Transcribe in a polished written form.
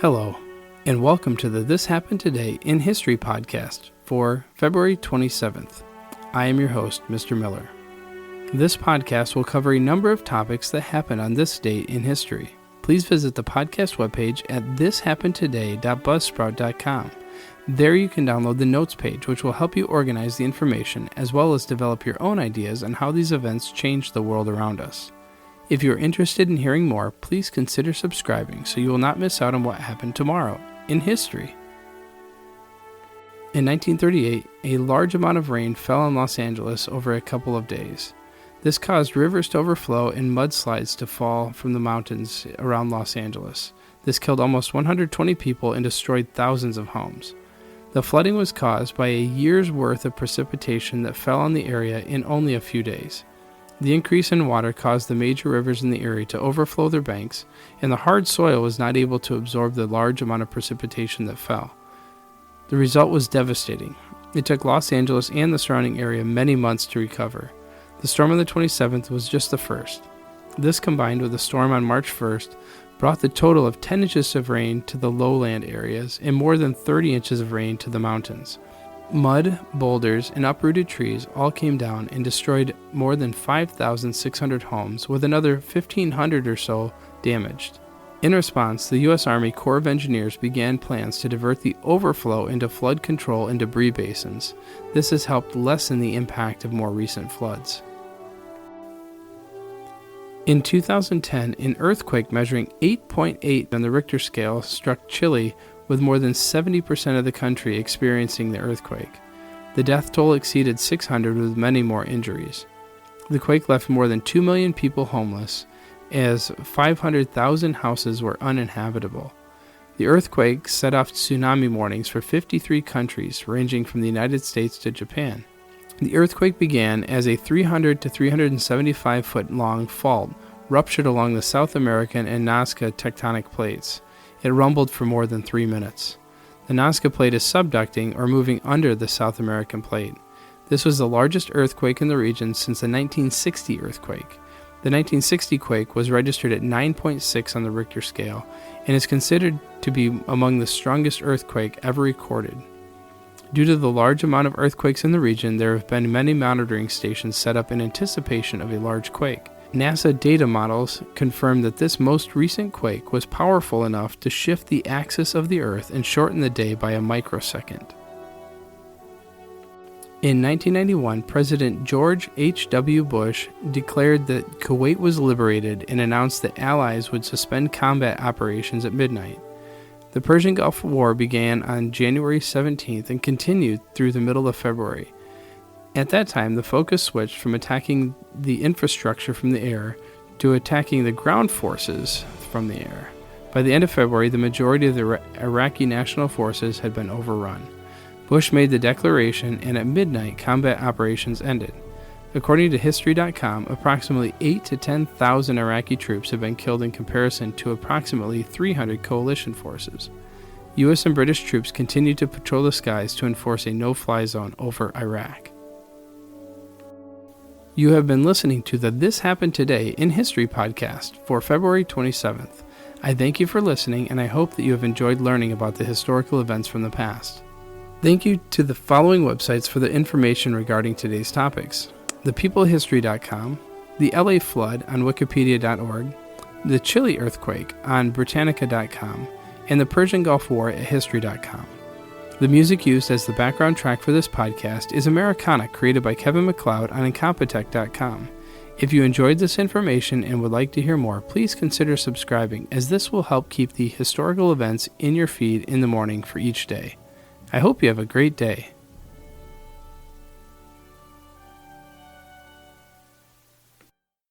Hello, and welcome to the This Happened Today in History podcast for February 27th. I am your host, Mr. Miller. This podcast will cover a number of topics that happened on this date in history. Please visit the podcast webpage at thishappenedtoday.buzzsprout.com. There you can download the notes page, which will help you organize the information as well as develop your own ideas on how these events change the world around us. If you are interested in hearing more, please consider subscribing so you will not miss out on what happened tomorrow in history. In 1938, a large amount of rain fell on Los Angeles over a couple of days. This caused rivers to overflow and mudslides to fall from the mountains around Los Angeles. This killed almost 120 people and destroyed thousands of homes. The flooding was caused by a year's worth of precipitation that fell on the area in only a few days. The increase in water caused the major rivers in the area to overflow their banks, and the hard soil was not able to absorb the large amount of precipitation that fell. The result was devastating. It took Los Angeles and the surrounding area many months to recover. The storm on the 27th was just the first. This, combined with a storm on March 1st, brought the total of 10 inches of rain to the lowland areas and more than 30 inches of rain to the mountains. Mud, boulders, and uprooted trees all came down and destroyed more than 5,600 homes, with another 1,500 or so damaged. In response, the U.S. Army Corps of Engineers began plans to divert the overflow into flood control and debris basins. This has helped lessen the impact of more recent floods. In 2010, an earthquake measuring 8.8 on the Richter scale struck Chile, with more than 70% of the country experiencing the earthquake. The death toll exceeded 600, with many more injuries. The quake left more than 2 million people homeless, as 500,000 houses were uninhabitable. The earthquake set off tsunami warnings for 53 countries, ranging from the United States to Japan. The earthquake began as a 300 to 375 foot long fault ruptured along the South American and Nazca tectonic plates. It rumbled for more than 3 minutes. The Nazca plate is subducting or moving under the South American plate. This was the largest earthquake in the region since the 1960 earthquake. The 1960 quake was registered at 9.6 on the Richter scale and is considered to be among the strongest earthquake ever recorded. Due to the large amount of earthquakes in the region, there have been many monitoring stations set up in anticipation of a large quake. NASA data models confirm that this most recent quake was powerful enough to shift the axis of the Earth and shorten the day by a microsecond. In 1991, President George H.W. Bush declared that Kuwait was liberated and announced that Allies would suspend combat operations at midnight. The Persian Gulf War began on January 17th and continued through the middle of February. At that time, the focus switched from attacking the infrastructure from the air to attacking the ground forces from the air. By the end of February, the majority of the Iraqi national forces had been overrun. Bush made the declaration, and at midnight, combat operations ended. According to History.com, approximately 8,000 to 10,000 Iraqi troops have been killed in comparison to approximately 300 coalition forces. U.S. and British troops continued to patrol the skies to enforce a no-fly zone over Iraq. You have been listening to the This Happened Today in History podcast for February 27th. I thank you for listening, and I hope that you have enjoyed learning about the historical events from the past. Thank you to the following websites for the information regarding today's topics: thepeoplehistory.com, the LA Flood on wikipedia.org, the Chile Earthquake on britannica.com, and the Persian Gulf War at history.com. The music used as the background track for this podcast is Americana, created by Kevin MacLeod on Incompetech.com. If you enjoyed this information and would like to hear more, please consider subscribing, as this will help keep the historical events in your feed in the morning for each day. I hope you have a great day.